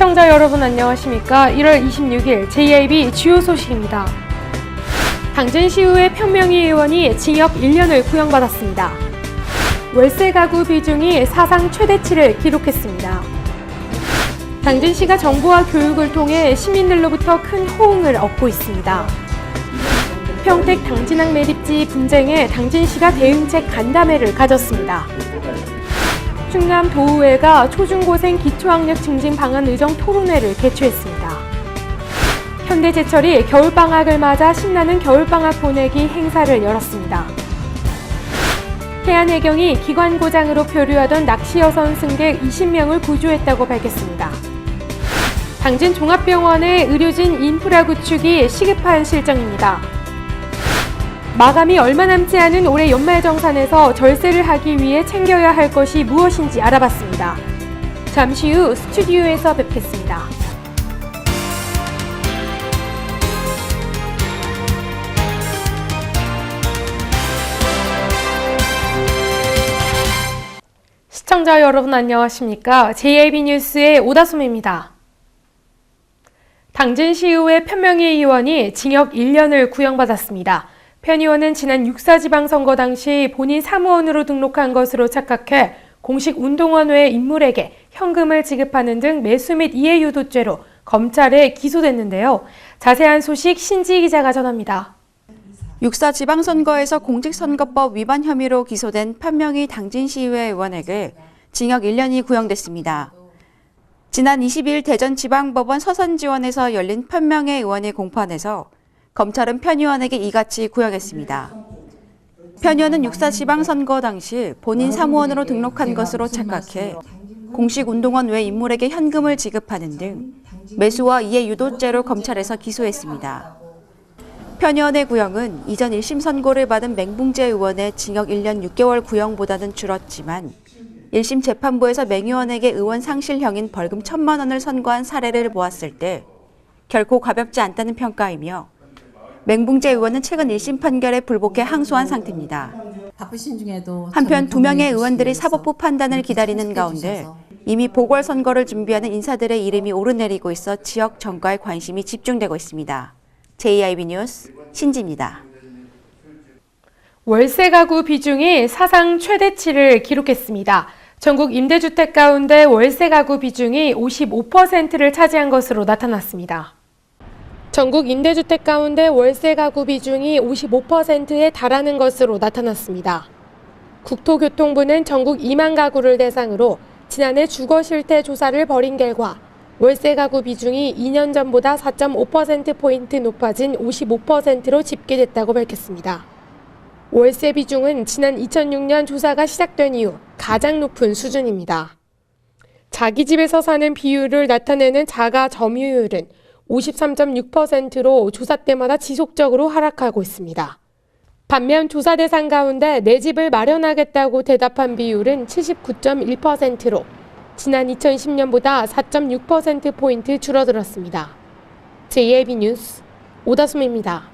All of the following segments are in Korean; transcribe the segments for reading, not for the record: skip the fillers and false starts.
시청자 여러분 안녕하십니까? 1월 26일 JIB 주요 소식입니다. 당진시의회 편명희 의원이 징역 1년을 구형받았습니다. 월세 가구 비중이 사상 최대치를 기록했습니다. 당진시가 정부와 교육을 통해 시민들로부터 큰 호응을 얻고 있습니다. 평택 당진항 매립지 분쟁에 당진시가 대응책 간담회를 가졌습니다. 충남도의회가 초중고생 기초학력 증진 방안 의정 토론회를 개최했습니다. 현대제철이 겨울방학을 맞아 신나는 겨울방학 보내기 행사를 열었습니다. 해안해경이 기관 고장으로 표류하던 낚시여선 승객 20명을 구조했다고 밝혔습니다. 당진 종합병원의 의료진 인프라 구축이 시급한 실정입니다. 마감이 얼마 남지 않은 올해 연말정산에서 절세를 하기 위해 챙겨야 할 것이 무엇인지 알아봤습니다. 잠시 후 스튜디오에서 뵙겠습니다. 시청자 여러분 안녕하십니까? JIB 뉴스의 오다솜입니다. 당진시의회 편명희 의원이 징역 1년을 구형받았습니다. 편 의원은 지난 6.4 지방선거 당시 본인 사무원으로 등록한 것으로 착각해 공식 운동원 외 인물에게 현금을 지급하는 등 매수 및 이해유도죄로 검찰에 기소됐는데요. 자세한 소식 신지 기자가 전합니다. 6.4 지방선거에서 공직선거법 위반 혐의로 기소된 편명희 당진시의회 의원에게 징역 1년이 구형됐습니다. 지난 22일 대전지방법원 서선지원에서 열린 편명희 의원의 공판에서 검찰은 편 의원에게 이같이 구형했습니다. 편 의원은 6.4 지방선거 당시 본인 사무원으로 등록한 것으로 착각해 공식 운동원 외 인물에게 현금을 지급하는 등 매수와 이해유도죄로 검찰에서 기소했습니다. 편 의원의 구형은 이전 1심 선고를 받은 맹붕재 의원의 징역 1년 6개월 구형보다는 줄었지만 1심 재판부에서 맹 의원에게 의원 상실형인 벌금 1,000만 원을 선고한 사례를 보았을 때 결코 가볍지 않다는 평가이며 맹붕재 의원은 최근 1심 판결에 불복해 항소한 상태입니다. 한편 2명의 의원들이 사법부 판단을 기다리는 가운데 이미 보궐선거를 준비하는 인사들의 이름이 오르내리고 있어 지역 정가에 관심이 집중되고 있습니다. JIB 뉴스 신지입니다. 월세 가구 비중이 사상 최대치를 기록했습니다. 전국 임대주택 가운데 월세 가구 비중이 55%를 차지한 것으로 나타났습니다. 전국 임대주택 가운데 월세 가구 비중이 55%에 달하는 것으로 나타났습니다. 국토교통부는 전국 2만 가구를 대상으로 지난해 주거실태 조사를 벌인 결과 월세 가구 비중이 2년 전보다 4.5%포인트 높아진 55%로 집계됐다고 밝혔습니다. 월세 비중은 지난 2006년 조사가 시작된 이후 가장 높은 수준입니다. 자기 집에서 사는 비율을 나타내는 자가 점유율은 53.6%로 조사 때마다 지속적으로 하락하고 있습니다. 반면 조사 대상 가운데 내 집을 마련하겠다고 대답한 비율은 79.1%로 지난 2010년보다 4.6%포인트 줄어들었습니다. JIB 뉴스 오다솜입니다.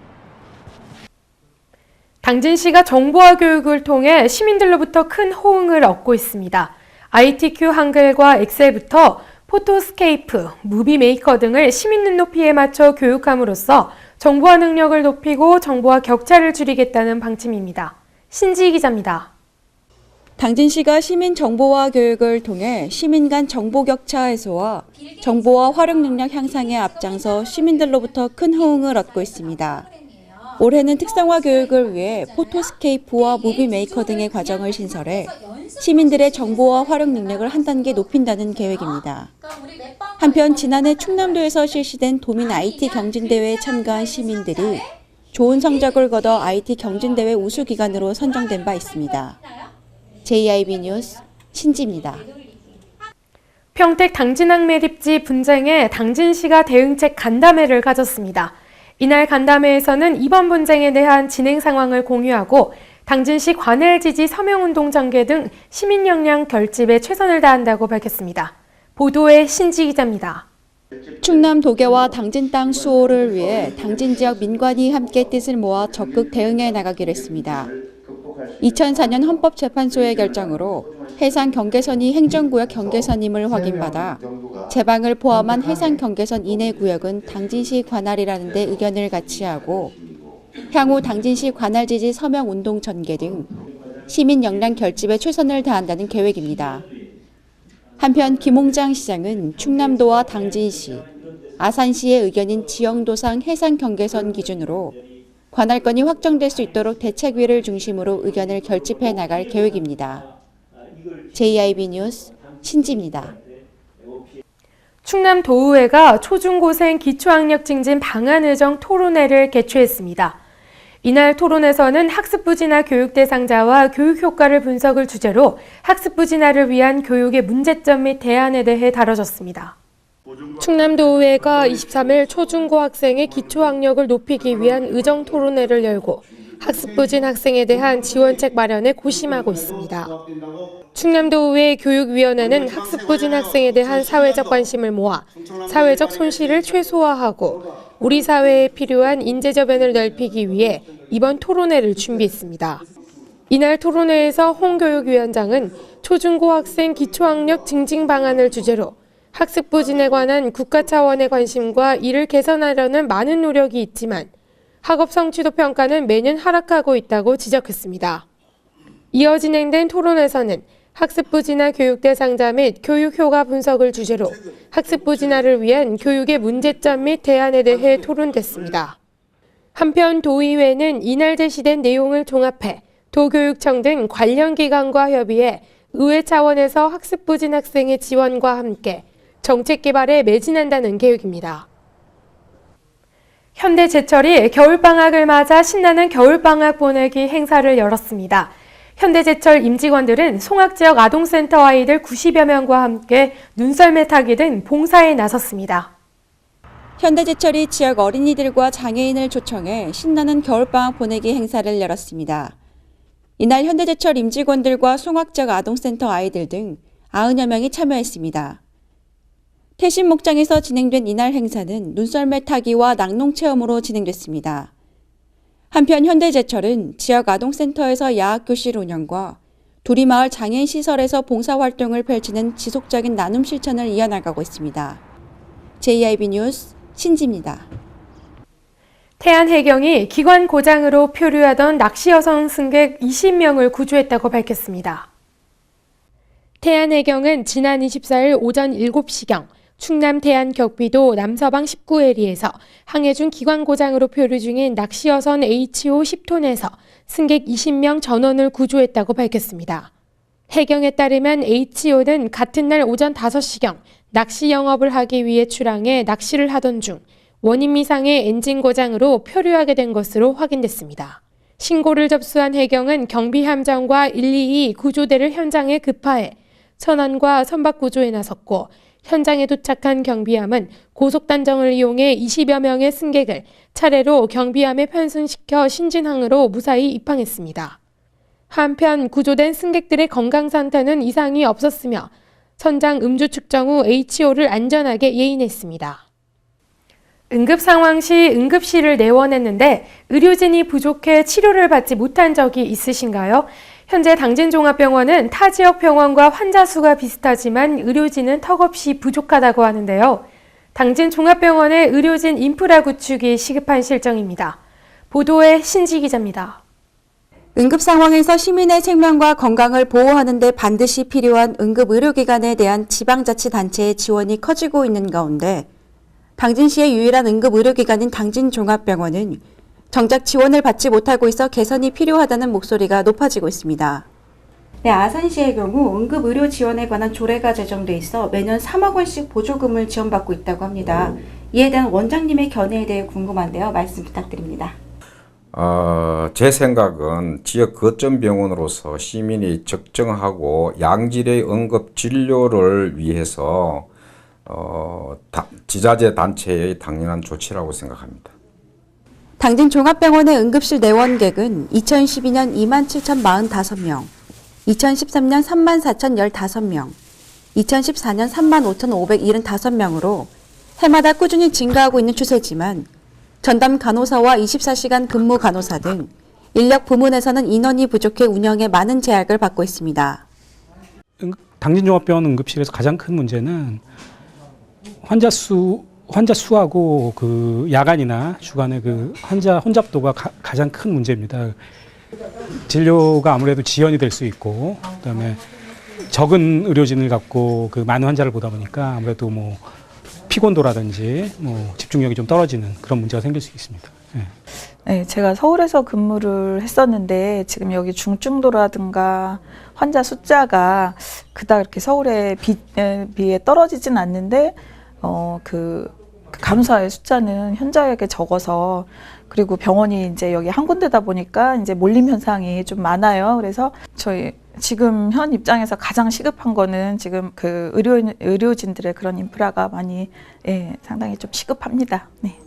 당진시가 정보화 교육을 통해 시민들로부터 큰 호응을 얻고 있습니다. ITQ 한글과 엑셀부터 포토스케이프, 무비메이커 등을 시민 눈높이에 맞춰 교육함으로써 정보화 능력을 높이고 정보화 격차를 줄이겠다는 방침입니다. 신지 기자입니다. 당진시가 시민 정보화 교육을 통해 시민 간 정보 격차 해소와 정보화 활용 능력 향상에 앞장서 시민들로부터 큰 호응을 얻고 있습니다. 올해는 특성화 교육을 위해 포토스케이프와 무비메이커 등의 과정을 신설해 시민들의 정보화 활용 능력을 한 단계 높인다는 계획입니다. 한편 지난해 충남도에서 실시된 도민 IT 경진대회에 참가한 시민들이 좋은 성적을 거둬 IT 경진대회 우수기관으로 선정된 바 있습니다. JIB 뉴스 신지입니다. 평택 당진항 매립지 분쟁에 당진시가 대응책 간담회를 가졌습니다. 이날 간담회에서는 이번 분쟁에 대한 진행 상황을 공유하고 당진시 관할지지 서명운동 전개 등 시민 역량 결집에 최선을 다한다고 밝혔습니다. 보도에 신지 기자입니다. 충남 도계와 당진 땅 수호를 위해 당진 지역 민관이 함께 뜻을 모아 적극 대응해 나가기로 했습니다. 2004년 헌법재판소의 결정으로 해상 경계선이 행정구역 경계선임을 확인받아 제방을 포함한 해상 경계선 이내 구역은 당진시 관할이라는 데 의견을 같이 하고 향후 당진시 관할 지지 서명 운동 전개 등 시민 역량 결집에 최선을 다한다는 계획입니다. 한편 김홍장 시장은 충남도와 당진시, 아산시의 의견인 지형도상 해상 경계선 기준으로 관할권이 확정될 수 있도록 대책위를 중심으로 의견을 결집해 나갈 계획입니다. JIB 뉴스 신지입니다. 충남도의회가 초중고생 기초학력 증진 방안 의정 토론회를 개최했습니다. 이날 토론에서는 학습부 진화 교육 대상자와 교육 효과를 분석을 주제로 학습부 진화를 위한 교육의 문제점 및 대안에 대해 다뤄졌습니다. 충남도의회가 23일 초중고 학생의 기초학력을 높이기 위한 의정 토론회를 열고 학습부진 학생에 대한 지원책 마련에 고심하고 있습니다. 충남도의회 교육위원회는 학습부진 학생에 대한 사회적 관심을 모아 사회적 손실을 최소화하고 우리 사회에 필요한 인재저변을 넓히기 위해 이번 토론회를 준비했습니다. 이날 토론회에서 홍 교육위원장은 초중고 학생 기초학력 증진 방안을 주제로 학습부진에 관한 국가 차원의 관심과 이를 개선하려는 많은 노력이 있지만 학업 성취도 평가는 매년 하락하고 있다고 지적했습니다. 이어 진행된 토론에서는 학습부 진화 교육 대상자 및 교육 효과 분석을 주제로 학습부 진화를 위한 교육의 문제점 및 대안에 대해 토론됐습니다. 한편 도의회는 이날 제시된 내용을 종합해 도교육청 등 관련 기관과 협의해 의회 차원에서 학습부진 학생의 지원과 함께 정책 개발에 매진한다는 계획입니다. 현대제철이 겨울방학을 맞아 신나는 겨울방학 보내기 행사를 열었습니다. 현대제철 임직원들은 송악지역 아동센터 아이들 90여 명과 함께 눈썰매 타기 등 봉사에 나섰습니다. 현대제철이 지역 어린이들과 장애인을 초청해 신나는 겨울방학 보내기 행사를 열었습니다. 이날 현대제철 임직원들과 송악지역 아동센터 아이들 등 90여 명이 참여했습니다. 태신 목장에서 진행된 이날 행사는 눈썰매 타기와 낙농 체험으로 진행됐습니다. 한편 현대제철은 지역 아동센터에서 야학교실 운영과 두리마을 장애인 시설에서 봉사활동을 펼치는 지속적인 나눔 실천을 이어나가고 있습니다. JIB 뉴스 신지입니다. 태안해경이 기관 고장으로 표류하던 낚시여성 승객 20명을 구조했다고 밝혔습니다. 태안해경은 지난 24일 오전 7시경 충남 태안 격비도 남서방 19해리에서 항해 중 기관 고장으로 표류 중인 낚시여선 HO 10톤에서 승객 20명 전원을 구조했다고 밝혔습니다. 해경에 따르면 HO는 같은 날 오전 5시경 낚시 영업을 하기 위해 출항해 낚시를 하던 중 원인 미상의 엔진 고장으로 표류하게 된 것으로 확인됐습니다. 신고를 접수한 해경은 경비함정과 122 구조대를 현장에 급파해 선안과 선박 구조에 나섰고 현장에 도착한 경비함은 고속단정을 이용해 20여 명의 승객을 차례로 경비함에 편승시켜 신진항으로 무사히 입항했습니다. 한편 구조된 승객들의 건강 상태는 이상이 없었으며 선장 음주 측정 후 HO를 안전하게 예인했습니다. 응급 상황 시 응급실을 내원했는데 의료진이 부족해 치료를 받지 못한 적이 있으신가요? 현재 당진종합병원은 타 지역 병원과 환자 수가 비슷하지만 의료진은 턱없이 부족하다고 하는데요. 당진종합병원의 의료진 인프라 구축이 시급한 실정입니다. 보도에 신지 기자입니다. 응급 상황에서 시민의 생명과 건강을 보호하는 데 반드시 필요한 응급의료기관에 대한 지방자치단체의 지원이 커지고 있는 가운데 당진시의 유일한 응급의료기관인 당진종합병원은 정작 지원을 받지 못하고 있어 개선이 필요하다는 목소리가 높아지고 있습니다. 아산시의 경우 응급의료 지원에 관한 조례가 제정돼 있어 매년 3억 원씩 보조금을 지원받고 있다고 합니다. 이에 대한 원장님의 견해에 대해 궁금한데요. 말씀 부탁드립니다. 제 생각은 지역 거점 병원으로서 시민이 적정하고 양질의 응급 진료를 위해서 지자체 단체의 당연한 조치라고 생각합니다. 당진종합병원의 응급실 내원객은 2012년 27,045명, 2013년 34,015명, 2014년 35,575명으로 해마다 꾸준히 증가하고 있는 추세지만 전담 간호사와 24시간 근무 간호사 등 인력 부문에서는 인원이 부족해 운영에 많은 제약을 받고 있습니다. 당진종합병원 응급실에서 가장 큰 문제는 환자 수하고 그 야간이나 주간의 그 환자 혼잡도가 가장 큰 문제입니다. 진료가 아무래도 지연이 될 수 있고, 그다음에 적은 의료진을 갖고 그 많은 환자를 보다 보니까 아무래도 뭐 피곤도라든지 뭐 집중력이 좀 떨어지는 그런 문제가 생길 수 있습니다. 네. 네, 제가 서울에서 근무를 했었는데 지금 여기 중증도라든가 환자 숫자가 그닥 이렇게 서울에 비해 떨어지진 않는데 그 간호사의 숫자는 현저하게 적어서, 그리고 병원이 이제 여기 한 군데다 보니까 이제 몰림 현상이 좀 많아요. 그래서 저희 지금 현 입장에서 가장 시급한 거는 지금 그 의료진들의 그런 인프라가 많이 상당히 좀 시급합니다. 네.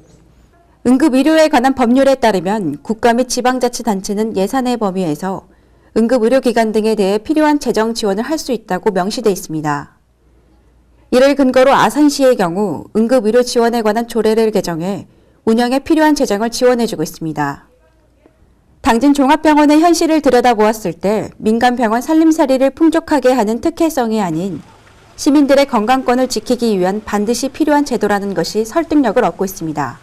응급의료에 관한 법률에 따르면 국가 및 지방자치단체는 예산의 범위에서 응급의료기관 등에 대해 필요한 재정 지원을 할 수 있다고 명시돼 있습니다. 이를 근거로 아산시의 경우 응급의료 지원에 관한 조례를 개정해 운영에 필요한 재정을 지원해주고 있습니다. 당진 종합병원의 현실을 들여다보았을 때 민간병원 살림살이를 풍족하게 하는 특혜성이 아닌 시민들의 건강권을 지키기 위한 반드시 필요한 제도라는 것이 설득력을 얻고 있습니다.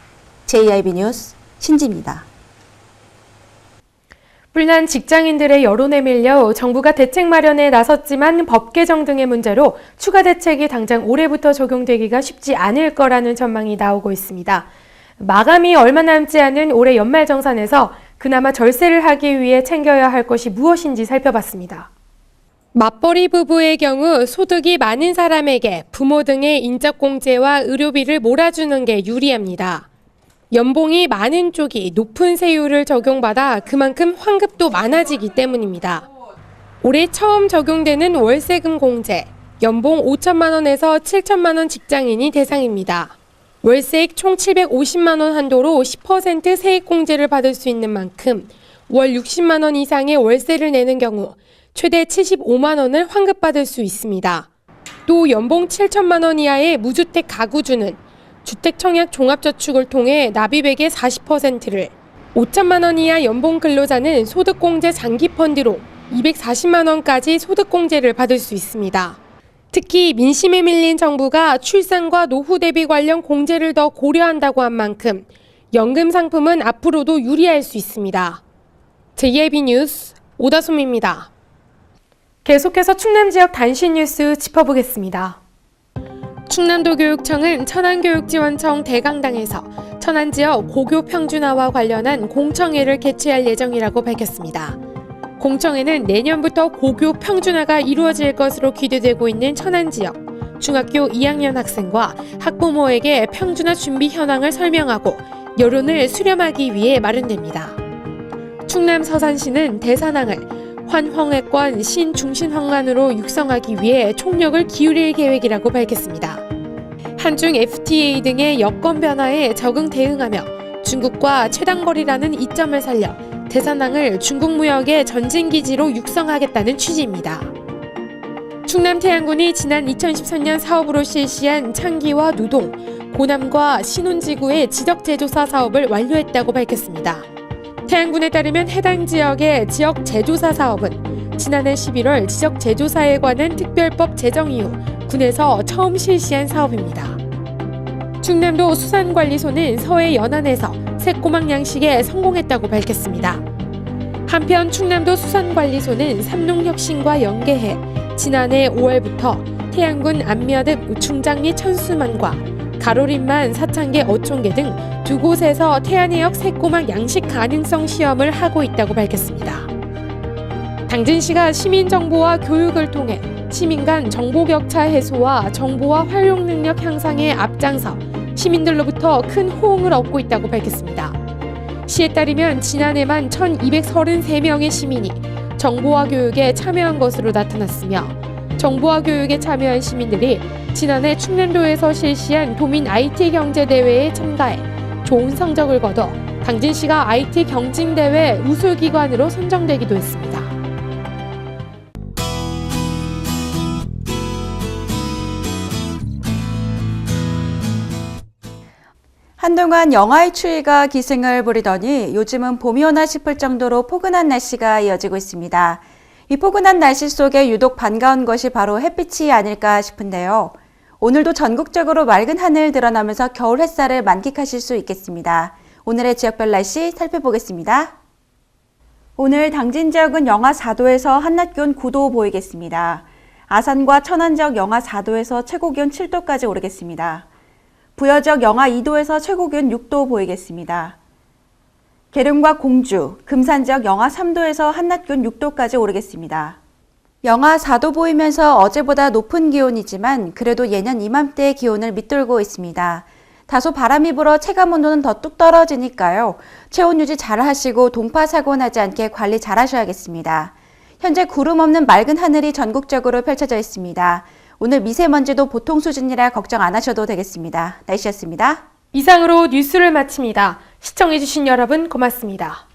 JIB 뉴스 신지입니다. 불난 직장인들의 여론에 밀려 정부가 대책 마련에 나섰지만 법 개정 등의 문제로 추가 대책이 당장 올해부터 적용되기가 쉽지 않을 거라는 전망이 나오고 있습니다. 마감이 얼마 남지 않은 올해 연말정산에서 그나마 절세를 하기 위해 챙겨야 할 것이 무엇인지 살펴봤습니다. 맞벌이 부부의 경우 소득이 많은 사람에게 부모 등의 인적공제와 의료비를 몰아주는 게 유리합니다. 연봉이 많은 쪽이 높은 세율을 적용받아 그만큼 환급도 많아지기 때문입니다. 올해 처음 적용되는 월세금 공제, 연봉 5천만 원에서 7천만 원 직장인이 대상입니다. 월세액 총 750만 원 한도로 10% 세액공제를 받을 수 있는 만큼 월 60만 원 이상의 월세를 내는 경우 최대 75만 원을 환급받을 수 있습니다. 또 연봉 7천만 원 이하의 무주택 가구주는 주택청약 종합저축을 통해 납입액의 40%를, 5천만 원 이하 연봉 근로자는 소득공제 장기펀드로 240만 원까지 소득공제를 받을 수 있습니다. 특히 민심에 밀린 정부가 출산과 노후 대비 관련 공제를 더 고려한다고 한 만큼 연금 상품은 앞으로도 유리할 수 있습니다. JIB 뉴스 오다솜입니다. 계속해서 충남 지역 단신 뉴스 짚어보겠습니다. 충남도 교육청은 천안교육지원청 대강당에서 천안 지역 고교 평준화와 관련한 공청회를 개최할 예정이라고 밝혔습니다. 공청회는 내년부터 고교 평준화가 이루어질 것으로 기대되고 있는 천안 지역 중학교 2학년 학생과 학부모에게 평준화 준비 현황을 설명하고 여론을 수렴하기 위해 마련됩니다. 충남 서산시는 대산항을 환황외권 신중심황만으로 육성하기 위해 총력을 기울일 계획이라고 밝혔습니다. 한중 FTA 등의 여건 변화에 적응 대응하며 중국과 최단거리라는 이점을 살려 대산항을 중국 무역의 전진기지로 육성하겠다는 취지입니다. 충남 태안군이 지난 2013년 사업으로 실시한 창기와 누동, 고남과 신혼지구의 지적재조사 사업을 완료했다고 밝혔습니다. 태안군에 따르면 해당 지역의 지역 재조사 사업은 지난해 11월 지적 재조사에 관한 특별법 제정 이후 군에서 처음 실시한 사업입니다. 충남도 수산관리소는 서해 연안에서 새꼬막 양식에 성공했다고 밝혔습니다. 한편 충남도 수산관리소는 삼농혁신과 연계해 지난해 5월부터 태안군 안면읍 우충장리 천수만과 가로림만 사창계 어촌계 등 두 곳에서 태안해역 새꼬막 양식 가능성 시험을 하고 있다고 밝혔습니다. 당진시가 시민정보와 교육을 통해 시민 간 정보격차 해소와 정보와 활용 능력 향상에 앞장서 시민들로부터 큰 호응을 얻고 있다고 밝혔습니다. 시에 따르면 지난해만 1,233명의 시민이 정보화 교육에 참여한 것으로 나타났으며 정보화 교육에 참여한 시민들이 지난해 충남도에서 실시한 도민 IT 경제대회에 참가해 좋은 성적을 거둬 당진시가 IT 경진대회 우수기관으로 선정되기도 했습니다. 한동안 영하의 추위가 기승을 부리더니 요즘은 봄이 오나 싶을 정도로 포근한 날씨가 이어지고 있습니다. 이 포근한 날씨 속에 유독 반가운 것이 바로 햇빛이 아닐까 싶은데요. 오늘도 전국적으로 맑은 하늘 드러나면서 겨울 햇살을 만끽하실 수 있겠습니다. 오늘의 지역별 날씨 살펴보겠습니다. 오늘 당진 지역은 영하 4도에서 한낮 기온 9도 보이겠습니다. 아산과 천안 지역 영하 4도에서 최고 기온 7도까지 오르겠습니다. 부여 지역 영하 2도에서 최고 기온 6도 보이겠습니다. 계룡과 공주, 금산 지역 영하 3도에서 한낮 기온 6도까지 오르겠습니다. 영하 4도 보이면서 어제보다 높은 기온이지만 그래도 예년 이맘때의 기온을 밑돌고 있습니다. 다소 바람이 불어 체감 온도는 더 뚝 떨어지니까요. 체온 유지 잘 하시고 동파 사고 나지 않게 관리 잘 하셔야겠습니다. 현재 구름 없는 맑은 하늘이 전국적으로 펼쳐져 있습니다. 오늘 미세먼지도 보통 수준이라 걱정 안 하셔도 되겠습니다. 날씨였습니다. 이상으로 뉴스를 마칩니다. 시청해주신 여러분 고맙습니다.